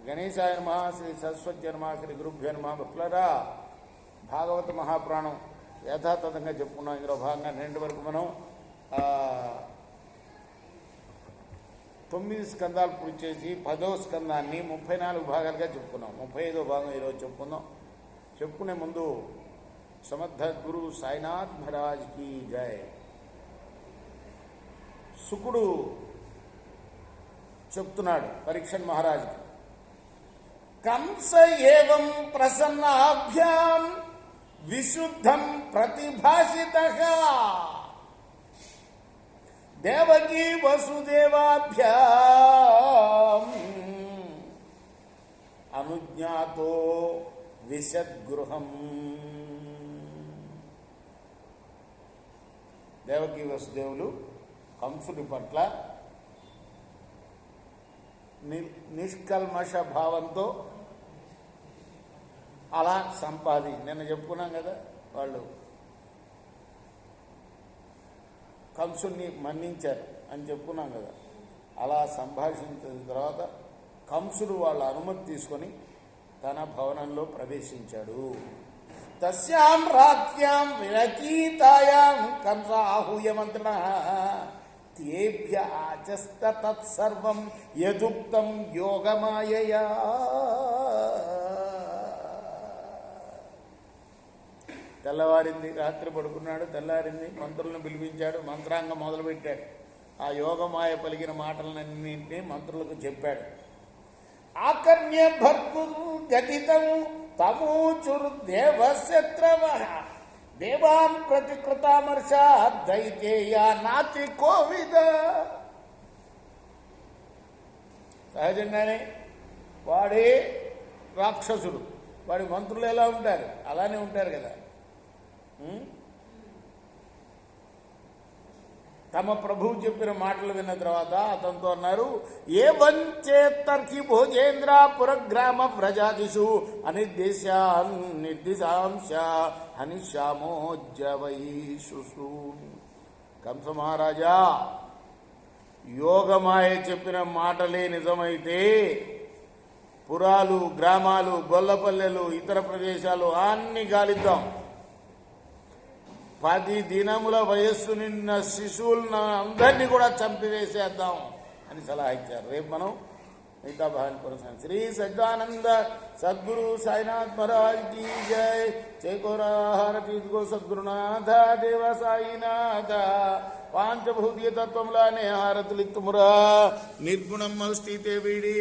గణేశాయ నమః, శ్రీ సరస్వతి నమః, శ్రీ గురుభ్యో నమః. భక్తులారా, భాగవత మహాపురాణం యథాతథంగా చెప్పుకున్నాం. ఇందులో భాగంగా నిన్నటి వరకు మనం 9 స్కందాలు పూర్తి చేసి 10వ స్కందాన్ని 34 భాగాలుగా చెప్పుకున్నాం. 35వ భాగం ఈరోజు చెప్పుకుందాం. చెప్పుకునే ముందు సమర్థ గురు సాయినాథ్ మహారాజ్ की जय. శుకుడు చెప్తున్నాడు పరీక్షణ్ మహారాజుకి, కంస ఏవం ప్రసన్నాభ్యాం విశుద్ధం ప్రతిభాషితః దేవకీ వసుదేవాభ్యాం అనుజ్ఞాతో విశద్గృహం. దేవకీ వసుదేవులు కంసుడి పట్ల నిష్కల్మష భావంతో అలా నిన్న చెప్పుకున్నాం కదా, వాళ్ళు కంసుడిని మన్నించారు అని చెప్పుకున్నాం కదా. అలా సంభాషించిన తర్వాత కంసుడు వాళ్ళ అనుమతి తీసుకొని తన భవనంలో ప్రవేశించాడు. తస్యాం రాత్ర్యాం వినచీతాయాం కంస ఆహూయ మంత్రిణః తేభ్య ఆచస్త తత్సర్వం యదుక్తం యోగమాయయా. తెల్లవారింది, రాత్రి పడుకున్నాడు. తెల్లారింది, మంత్రులను పిలిపించాడు, మంత్రాంగం మొదలుపెట్టాడు. ఆ యోగమాయ పలికిన మాటలన్నింటినీ మంత్రులకు చెప్పాడు. ఆకర్ణ్య భర్తు గతితం తమూచుర్దేవశత్రవః దేవాన్ ప్రతికృతామర్ష దైతేయా నాతి కోవిద. సహజంగానే వాడే రాక్షసుడు, వాడి మంత్రులు ఎలా ఉంటారు అలానే ఉంటారు కదా. తమ ప్రభువు చెప్పిన మాటలు విన్న తర్వాత అతనితో అన్నారు, ఏ వంచేతర్కి భోజేంద్ర పురగ్రామ ప్రజాదిషు నిర్దిశాంశ హనిశ్యామోజ్జవైషుషు. కంస మహారాజా, యోగమాయ చెప్పిన మాటలే నిజమైతే పురాలు, గ్రామాలు, గొల్లపల్లెలు, ఇతర ప్రదేశాలు అన్ని గాలిద్దాం. 10 దినముల వయస్సు నిన్న శిశువులను అందరినీ కూడా చంపివేసేద్దాం అని సలహా ఇచ్చారు. రేపు మనం మిగతా భాగాన్ని కొనసాగించాం. శ్రీ సజ్జానంద సద్గురు సాయినాథ్ మహారాజ్ की जय. చేకోరాహారతి సద్గురునాథ దేవ సాయినాథ. పాంచభూతీయ తత్వములానే హారతులిత్తుమురా నిర్గుణం స్థితే వీడి